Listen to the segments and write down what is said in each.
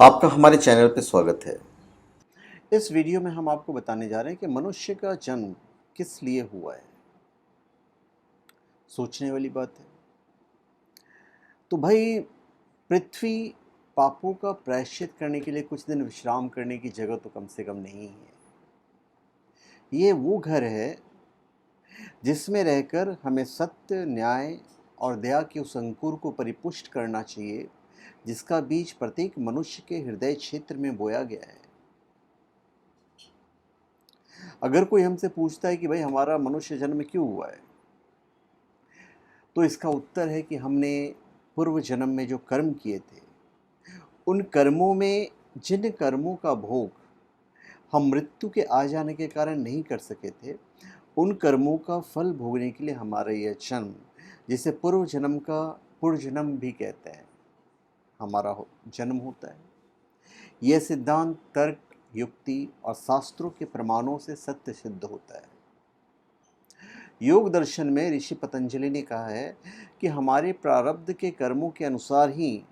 आपका हमारे चैनल पे स्वागत है। इस वीडियो में हम आपको बताने जा रहे हैं कि मनुष्य का जन्म किस लिए हुआ है। सोचने वाली बात है। तो भाई, पृथ्वी पापों का प्रायश्चित करने के लिए कुछ दिन विश्राम करने की जगह तो कम से कम नहीं है। ये वो घर है जिसमें रहकर हमें सत्य, न्याय और दया के उस अंकुर को परिपुष्ट करना चाहिए जिसका बीज प्रत्येक मनुष्य के हृदय क्षेत्र में बोया गया है। अगर कोई हमसे पूछता है कि भाई हमारा मनुष्य जन्म क्यों हुआ है, तो इसका उत्तर है कि हमने पूर्व जन्म में जो कर्म किए थे, उन कर्मों में जिन कर्मों का भोग हम मृत्यु के आ जाने के कारण नहीं कर सके थे, उन कर्मों का फल भोगने के लिए हमारा यह जन्म, जिसे पूर्व जन्म का पुनर्जन्म भी कहते हैं, हमारा जन्म होता है। यह सिद्धांत तर्क, युक्ति और शास्त्रों के प्रमाणों से सत्य सिद्ध होता है। योग दर्शन में ऋषि पतंजलि ने कहा है कि हमारे प्रारब्ध के कर्मों के अनुसार ही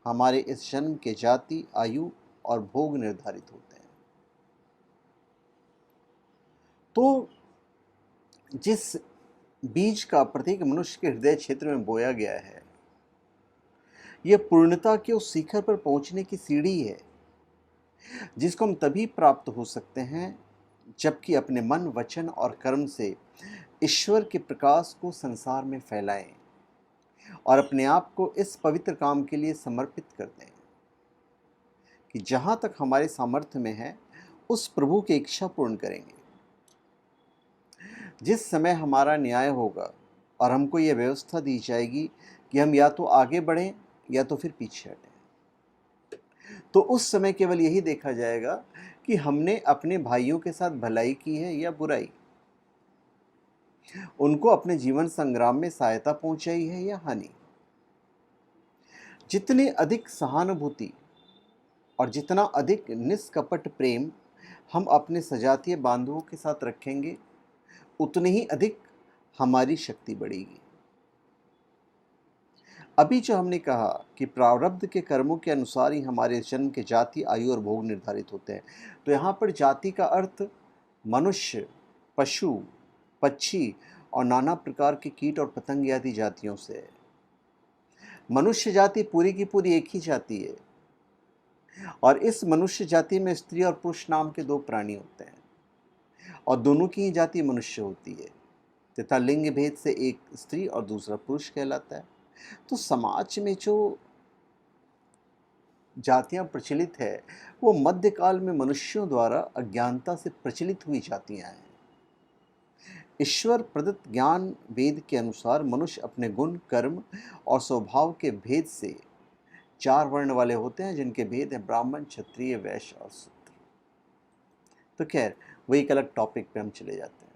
हमारे इस जन्म के जाति, आयु और भोग निर्धारित होते हैं। तो जिस बीज का प्रत्येक मनुष्य के हृदय क्षेत्र में बोया गया है, यह पूर्णता के उस शिखर पर पहुंचने की सीढ़ी है जिसको हम तभी प्राप्त हो सकते हैं जबकि अपने मन, वचन और कर्म से ईश्वर के प्रकाश को संसार में फैलाएं और अपने आप को इस पवित्र काम के लिए समर्पित कर दें कि जहां तक हमारे सामर्थ्य में है उस प्रभु की इच्छा पूर्ण करेंगे। जिस समय हमारा न्याय होगा और हमको यह व्यवस्था दी जाएगी कि हम या तो आगे बढ़ें या तो फिर पीछे हटें, तो उस समय केवल यही देखा जाएगा कि हमने अपने भाइयों के साथ भलाई की है या बुराई, उनको अपने जीवन संग्राम में सहायता पहुंचाई है या हानि। जितनी अधिक सहानुभूति और जितना अधिक निष्कपट प्रेम हम अपने सजातीय बांधवों के साथ रखेंगे, उतनी ही अधिक हमारी शक्ति बढ़ेगी। अभी जो हमने कहा कि प्रारब्ध के कर्मों के अनुसार ही हमारे जन्म के जाति, आयु और भोग निर्धारित होते हैं, तो यहाँ पर जाति का अर्थ मनुष्य, पशु, पक्षी और नाना प्रकार के कीट और पतंग आदि जातियों से है। मनुष्य जाति पूरी की पूरी एक ही जाति है और इस मनुष्य जाति में स्त्री और पुरुष नाम के दो प्राणी होते हैं और दोनों की ही जाति मनुष्य होती है तथा लिंग भेद से एक स्त्री और दूसरा पुरुष कहलाता है। तो समाज में जो जातियां प्रचलित है वो मध्यकाल में मनुष्यों द्वारा अज्ञानता से प्रचलित हुई जातियां हैं। ईश्वर प्रदत्त ज्ञान वेद के अनुसार मनुष्य अपने गुण, कर्म और स्वभाव के भेद से चार वर्ण वाले होते हैं, जिनके भेद हैं ब्राह्मण, क्षत्रिय, वैश्य और शूद्र। तो खैर, वही एक अलग टॉपिक पे हम चले जाते हैं।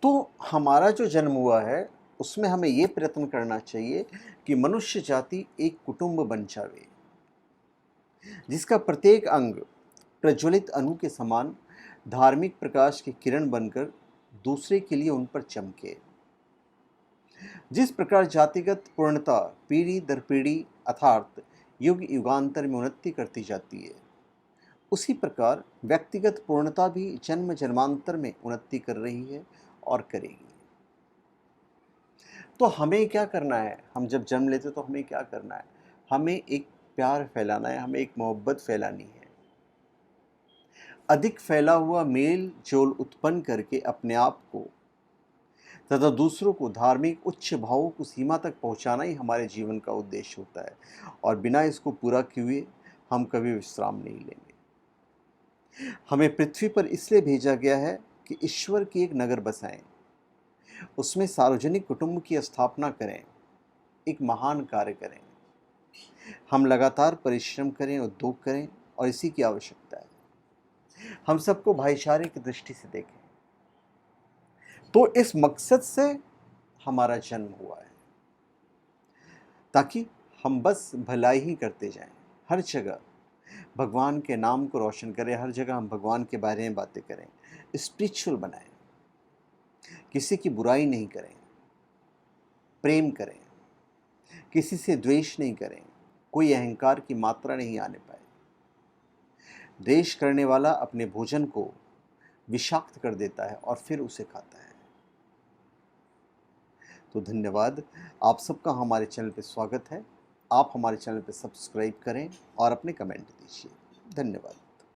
तो हमारा जो जन्म हुआ है उसमें हमें ये प्रयत्न करना चाहिए कि मनुष्य जाति एक कुटुंब बन जावे, जिसका प्रत्येक अंग प्रज्वलित अणु के समान धार्मिक प्रकाश की किरण बनकर दूसरे के लिए उन पर चमके। जिस प्रकार जातिगत पूर्णता पीढ़ी दर पीढ़ी अर्थात युग युगांतर में उन्नति करती जाती है, उसी प्रकार व्यक्तिगत पूर्णता भी जन्म जन्मांतर में उन्नति कर रही है और करेगी। तो हमें क्या करना है? हम जब जन्म लेते तो हमें क्या करना है? हमें एक प्यार फैलाना है, हमें एक मोहब्बत फैलानी है। अधिक फैला हुआ मेल जोल उत्पन्न करके अपने आप को तथा दूसरों को धार्मिक उच्च भावों को सीमा तक पहुंचाना ही हमारे जीवन का उद्देश्य होता है और बिना इसको पूरा किए हम कभी विश्राम नहीं लेंगे। हमें पृथ्वी पर इसलिए भेजा गया है कि ईश्वर की एक नगर बसाएं, उसमें सार्वजनिक कुटुंब की स्थापना करें, एक महान कार्य करें। हम लगातार परिश्रम करें, उद्योग करें और इसी की आवश्यकता है। हम सबको भाईचारे की दृष्टि से देखें। तो इस मकसद से हमारा जन्म हुआ है ताकि हम बस भलाई ही करते जाएं, हर जगह भगवान के नाम को रोशन करें, हर जगह हम भगवान के बारे में बातें करें, स्पिरिचुअल बनाएं, किसी की बुराई नहीं करें, प्रेम करें, किसी से द्वेष नहीं करें कोई अहंकार की मात्रा नहीं आने पाए। द्वेष करने वाला अपने भोजन को विषाक्त कर देता है और फिर उसे खाता है। तो धन्यवाद, आप सबका हमारे चैनल पे स्वागत है। आप हमारे चैनल पे सब्सक्राइब करें और अपने कमेंट दीजिए। धन्यवाद।